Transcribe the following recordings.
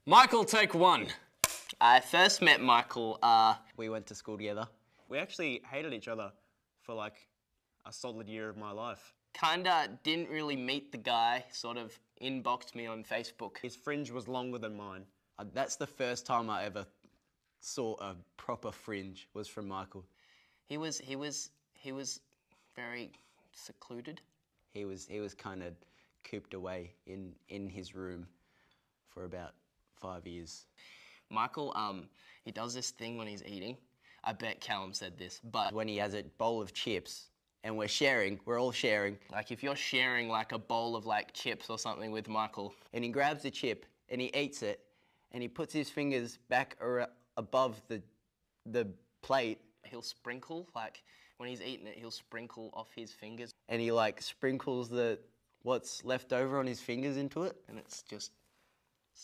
Michael, take one. I first met Michael, We went to school together. We actually hated each other for like a solid year of my life. kinda didn't really meet the guy, sort of inboxed me on Facebook. His fringe was longer than mine. That's the first time I ever saw a proper fringe, was from Michael. He was very secluded. He was kind of cooped away in his room for about 5 years. Michael, he does this thing when he's eating. I bet Calum said this, but When he has a bowl of chips and we're all sharing, like if you're sharing like a bowl of like chips or something with Michael, and he grabs the chip and he eats it and he puts his fingers back above the plate, he'll sprinkle, like when he's eating it, he'll sprinkle off his fingers. and he like sprinkles what's left over on his fingers into it, And it's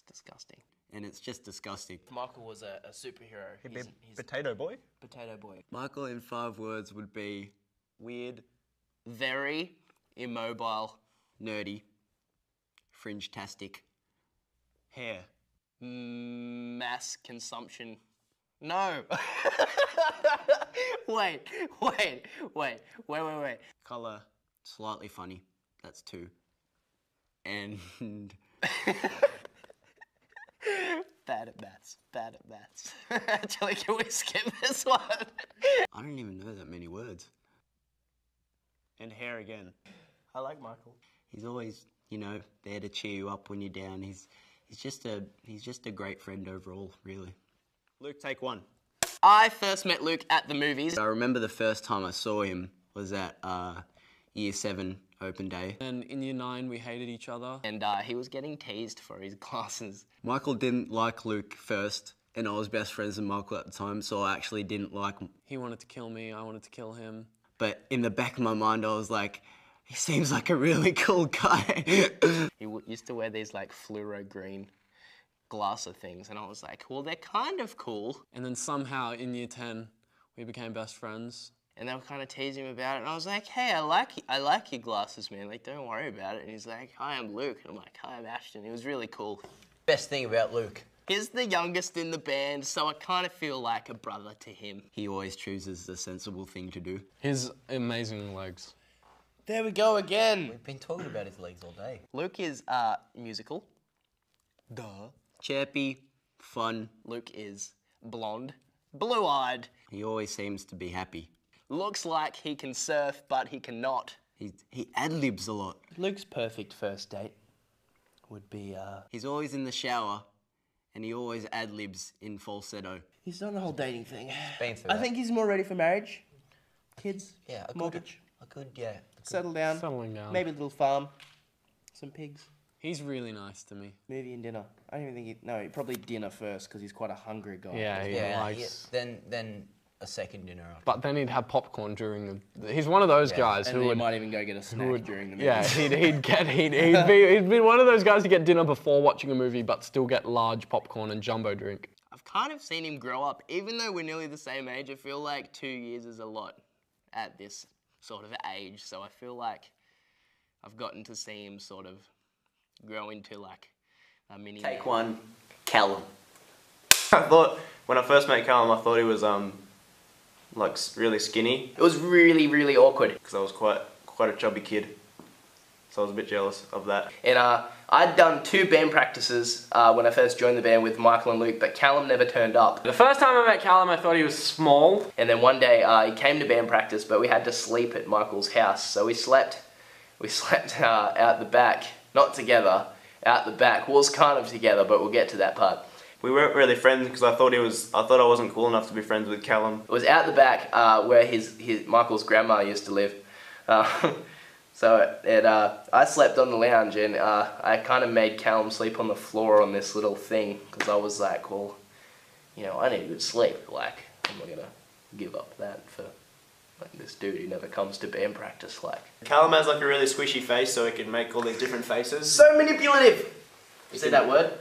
disgusting. and it's just disgusting. Michael was a superhero. He's Potato boy? potato boy. Michael in 5 words would be weird, Very immobile. nerdy, fringe-tastic, Hair. Mass consumption. No. Wait. colour, slightly funny, that's 2, and Bad at maths. Actually, can we skip this one? I don't even know that many words. And hair again. I like Michael. He's always, there to cheer you up when you're down. He's just a great friend overall, really. Luke, take one. I first met Luke at the movies. I remember the first time I saw him was at Year 7 open day. And in year 9, we hated each other. And he was getting teased for his glasses. Michael didn't like Luke first, and I was best friends with Michael at the time, so I actually didn't like him. He wanted to kill me, I wanted to kill him. But in the back of my mind, I was like, he seems like a really cool guy. He used to wear these like fluoro green glasser things, and I was like, well, they're kind of cool. And then somehow in year 10, we became best friends. And they were kind of teasing him about it, and I was like, hey, I like your glasses, man. Like, don't worry about it. And he's like, hi, I'm Luke. And I'm like, hi, I'm Ashton. It was really cool. Best thing about Luke, He's the youngest in the band, so I kind of feel like a brother to him. he always chooses the sensible thing to do. His amazing legs. There we go again. We've been talking about his legs all day. Luke is musical. Duh. Chirpy, fun. Luke is blonde, blue-eyed. He always seems to be happy. Looks like he can surf, but he cannot. He ad-libs a lot. Luke's perfect first date would be, He's always in the shower, and he always ad-libs in falsetto. He's done the whole dating thing. Been through I think he's more ready for marriage. Kids, Yeah, mortgage, yeah. settle down, Settling down. maybe a little farm, some pigs, He's really nice to me. movie and dinner. I don't even think probably dinner first because he's quite a hungry guy. Yeah, he likes... Then a second dinner after. But then he'd have popcorn during the... He's one of those guys And who then he would... might even go get a snack during the movie. Yeah, he'd be one of those guys to get dinner before watching a movie, but still get large popcorn and jumbo drink. I've kind of seen him grow up. Even though we're nearly the same age, I feel like 2 years is a lot at this sort of age. So I feel like I've gotten to see him sort of grow into like a mini man. Take one, Calum. I thought, when I first met Calum, I thought he was, like, really skinny. It was really, really awkward. Because I was quite a chubby kid. So I was a bit jealous of that. And I'd done 2 band practices when I first joined the band with Michael and Luke, but Calum never turned up. The first time I met Calum, I thought he was small. And then one day he came to band practice, but we had to sleep at Michael's house. So we slept out the back, not together, out the back. Was kind of together, but we'll get to that part. We weren't really friends because I thought I wasn't cool enough to be friends with Calum. It was out the back where Michael's grandma used to live. I slept on the lounge, and I kind of made Calum sleep on the floor on this little thing because I was like, well, I need good sleep. Like, I'm not gonna give up that for like this dude who never comes to band practice. Like, Calum has like a really squishy face, so he can make all these different faces. so manipulative. You say that word?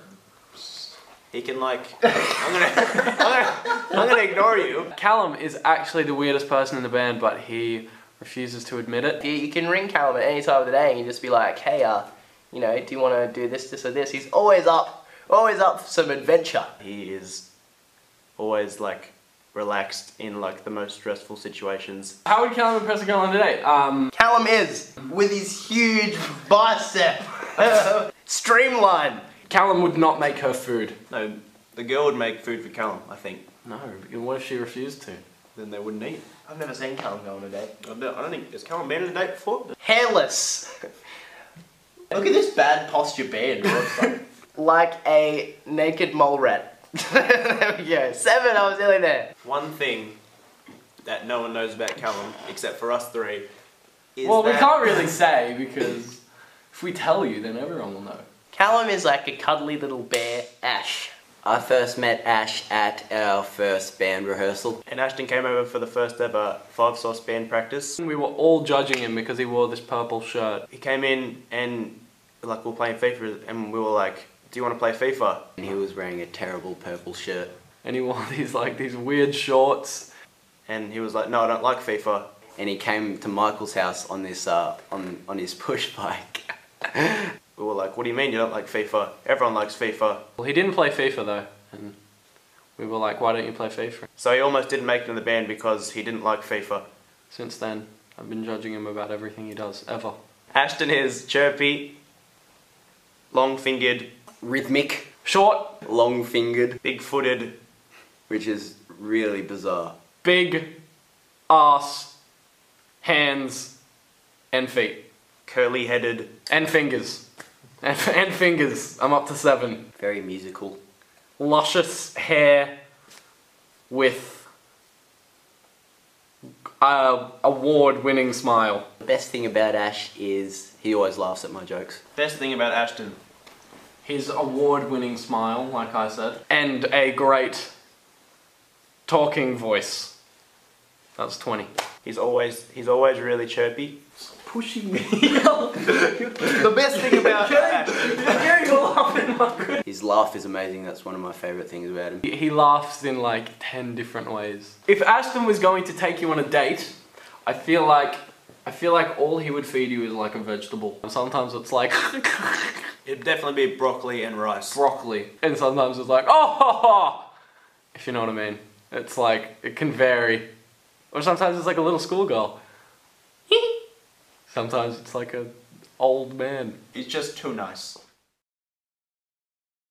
He can like, I'm gonna ignore you. Calum is actually the weirdest person in the band, but he refuses to admit it. You can ring Calum at any time of the day and you just be like, hey, do you want to do this, or this? He's always up Always up for some adventure. He is always like relaxed in like the most stressful situations. How would Calum impress a girl on a date? Callum is, with his huge bicep. Streamline. Calum would not make her food. No, the girl would make food for Calum, I think. No, what if she refused to? Then they wouldn't eat. I've never seen Callum go on a date. I don't think, has Calum been on a date before? Hairless. Look at this bad posture beard. Like a naked mole rat. There we go. 7, I was nearly there. One thing that no one knows about Calum, except for us three, is Well, we that can't really say because if we tell you, then everyone will know. Callum is like a cuddly little bear, Ash. I first met Ash at our first band rehearsal. And Ashton came over for the first ever 5-sauce band practice. We were all judging him because he wore this purple shirt. He came in and like we were playing FIFA and we were like, do you want to play FIFA? And he was wearing a terrible purple shirt. And he wore these weird shorts. And he was like, no, I don't like FIFA. And he came to Michael's house on this on his push bike. We were like, what do you mean you don't like FIFA? Everyone likes FIFA. Well, he didn't play FIFA though. And we were like, why don't you play FIFA? So he almost didn't make it in the band because he didn't like FIFA. Since then, I've been judging him about everything he does, ever. Ashton is chirpy, long-fingered, Rhythmic, Short, long-fingered, big-footed, which is really bizarre. big, ass, hands, and feet. curly-headed. And fingers. And fingers. I'm up to 7. Very musical. Luscious hair with award-winning smile. The best thing about Ash is he always laughs at my jokes. Best thing about Ashton. His award-winning smile, like I said. And a great talking voice. That's 20. He's always really chirpy. Pushing me. The best thing about Ashton. His laugh is amazing. That's one of my favourite things about him. He laughs in like 10 different ways. If Ashton was going to take you on a date, I feel like all he would feed you is like a vegetable. Sometimes it's like It'd definitely be broccoli and rice. broccoli, and sometimes it's like oh, if you know what I mean. It's like it can vary, or sometimes it's like a little schoolgirl. Sometimes it's like an old man. He's just too nice.